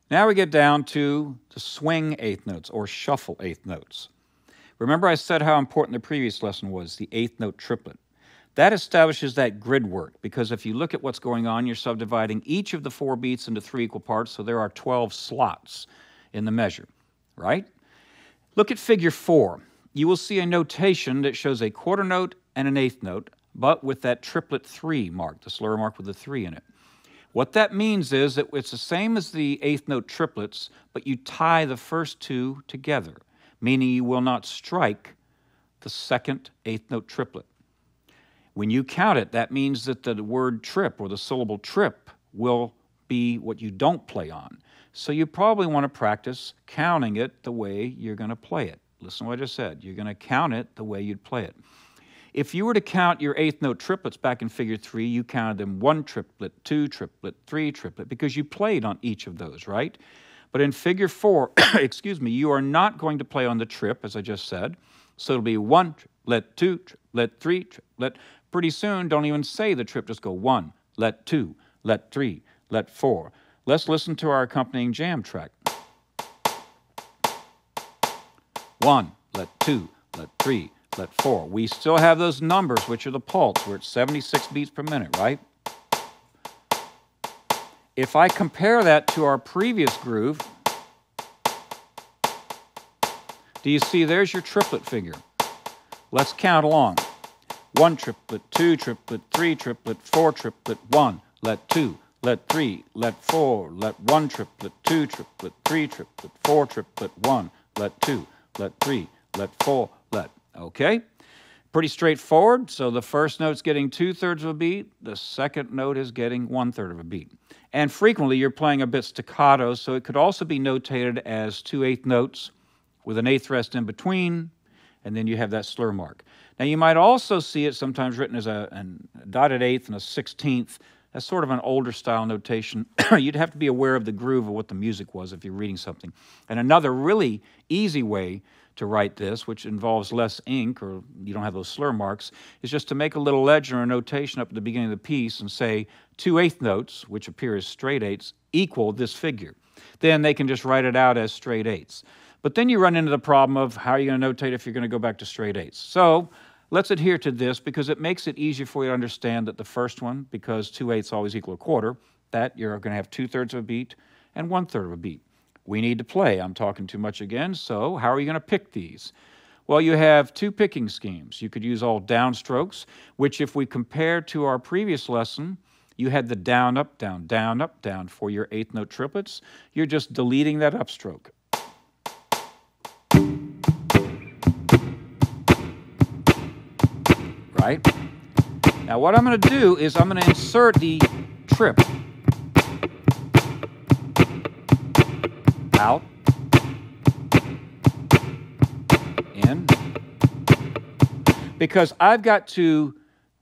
Now we get down to the swing eighth notes or shuffle eighth notes. Remember I said how important the previous lesson was, the eighth note triplet. That establishes that grid work, because if you look at what's going on, you're subdividing each of the 4 beats into 3 equal parts, so there are 12 slots in the measure, right? Look at figure 4. You will see a notation that shows a quarter note and an eighth note, but with that triplet 3 mark, the slur mark with the 3 in it. What that means is that it's the same as the eighth note triplets, but you tie the first 2 together, meaning you will not strike the second eighth note triplet. When you count it, that means that the word trip or the syllable trip will be what you don't play on. So you probably want to practice counting it the way you're going to play it. Listen to what I just said. You're going to count it the way you'd play it. If you were to count your eighth note triplets back in figure 3, you counted them 1 triplet, 2 triplet, 3 triplet, because you played on each of those, right? But in figure 4, excuse me, you are not going to play on the trip, as I just said. So it'll be 1 triplet, 2 triplet, 3 triplet. Pretty soon, don't even say the trip, just go 1, let 2, let 3, let 4. Let's listen to our accompanying jam track. 1, let 2, let 3, let 4. We still have those numbers, which are the pulse. We're at 76 beats per minute, right? If I compare that to our previous groove, do you see there's your triplet figure? Let's count along. 1 triplet, 2 triplet, 3 triplet, 4 triplet, 1, let 2, let 3, let 4, let 1 triplet, 2 triplet, 3 triplet, 4 triplet, 1, let 2, let 3, let 4, let. Okay? Pretty straightforward. So the first note's getting 2/3 of a beat. The second note is getting 1/3 of a beat. And frequently you're playing a bit staccato, so it could also be notated as 2/8 notes with an eighth rest in between, and then you have that slur mark. Now you might also see it sometimes written as a dotted eighth and a 16th. That's sort of an older style notation. You'd have to be aware of the groove of what the music was if you're reading something. And another really easy way to write this, which involves less ink, or you don't have those slur marks, is just to make a little legend or a notation up at the beginning of the piece and say 2/8 notes, which appear as straight eighths, equal this figure. Then they can just write it out as straight eighths. But then you run into the problem of how are you going to notate if you're going to go back to straight eighths. So let's adhere to this because it makes it easier for you to understand that the first one, because 2/8 always equal a quarter, that you're going to have 2/3 of a beat and 1/3 of a beat. We need to play. I'm talking too much again, so how are you going to pick these? Well, you have 2 picking schemes. You could use all downstrokes, which if we compare to our previous lesson, you had the down, up, down, down, up, down for your eighth note triplets. You're just deleting that upstroke. Right? Now what I'm going to do is I'm going to insert the trip. Out, in, because I've got to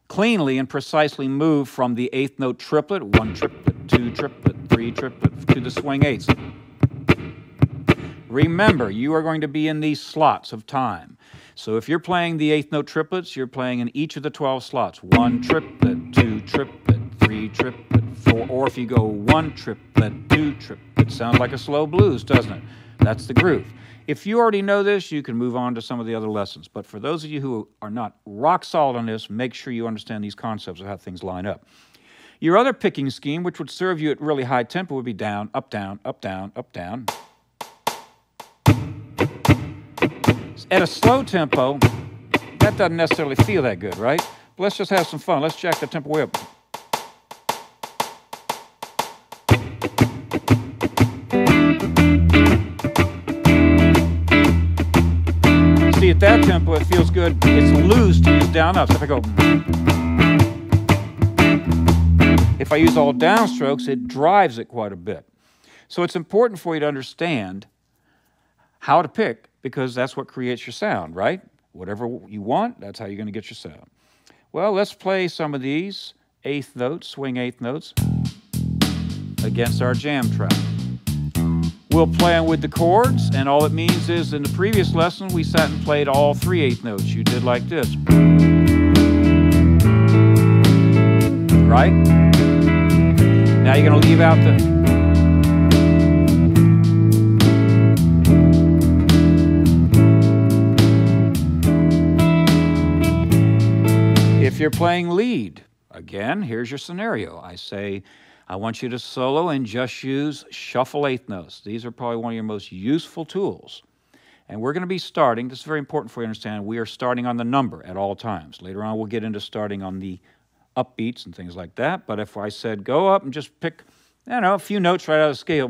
cleanly and precisely move from the eighth note triplet, 1 triplet, 2 triplet, 3 triplet, to the swing eighths. Remember, you are going to be in these slots of time. So if you're playing the eighth note triplets, you're playing in each of the 12 slots. 1 triplet, 2 triplet, 3 triplet, 4, or if you go 1 triplet, 2 triplet, sounds like a slow blues, doesn't it? That's the groove. If you already know this, you can move on to some of the other lessons. But for those of you who are not rock solid on this, make sure you understand these concepts of how things line up. Your other picking scheme, which would serve you at really high tempo, would be down, up, down, up, down, up, down. At a slow tempo, that doesn't necessarily feel that good, right? But let's just have some fun. Let's jack the tempo way up. See, at that tempo, it feels good. It's loose to use down up. So if I go, if I use all downstrokes, it drives it quite a bit. So it's important for you to understand how to pick, because that's what creates your sound, right? Whatever you want, that's how you're going to get your sound. Well, let's play some of these eighth notes, swing eighth notes, against our jam track. We'll play them with the chords, and all it means is in the previous lesson, we sat and played all 3 eighth notes. You did like this. Right? Now you're going to leave out the you're playing lead, again, here's your scenario. I say, I want you to solo and just use shuffle eighth notes. These are probably one of your most useful tools. And we're going to be starting, this is very important for you to understand, we are starting on the number at all times. Later on, we'll get into starting on the upbeats and things like that. But if I said go up and just pick, I don't know, a few notes right out of the scale.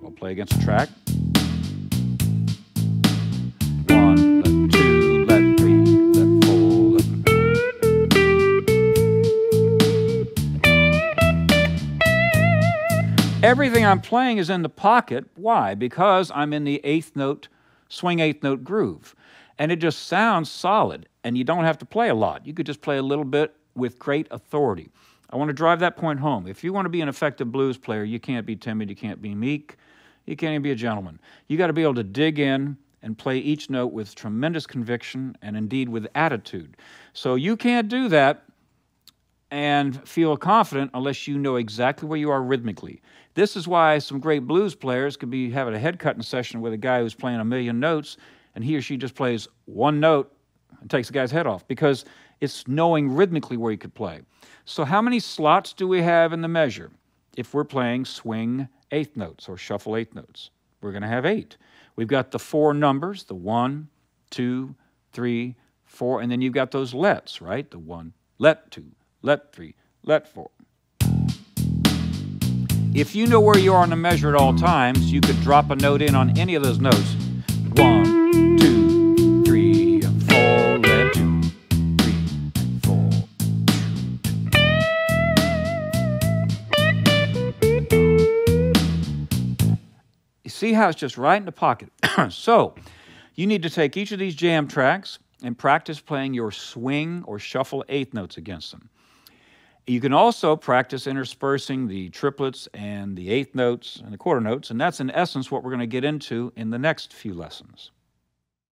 I'll play against a track. 1, let 2, let 3, let 4, let... Everything I'm playing is in the pocket. Why? Because I'm in the eighth note, swing eighth note groove. And it just sounds solid. And you don't have to play a lot. You could just play a little bit with great authority. I want to drive that point home. If you want to be an effective blues player, you can't be timid, you can't be meek, you can't even be a gentleman. You got to be able to dig in and play each note with tremendous conviction and indeed with attitude. So you can't do that and feel confident unless you know exactly where you are rhythmically. This is why some great blues players could be having a head-cutting session with a guy who's playing 1,000,000 notes, and he or she just plays one note and takes the guy's head off, because it's knowing rhythmically where you could play. So how many slots do we have in the measure? If we're playing swing eighth notes or shuffle eighth notes, we're going to have 8. We've got the 4 numbers, the 1, 2, 3, 4, and then you've got those lets, right? The 1, let 2, let 3, let 4. If you know where you are in the measure at all times, you could drop a note in on any of those notes. 1, 2, 3, 4, let 2, 3, 4. You see how it's just right in the pocket? So, you need to take each of these jam tracks and practice playing your swing or shuffle eighth notes against them. You can also practice interspersing the triplets and the eighth notes and the quarter notes, and that's in essence what we're going to get into in the next few lessons.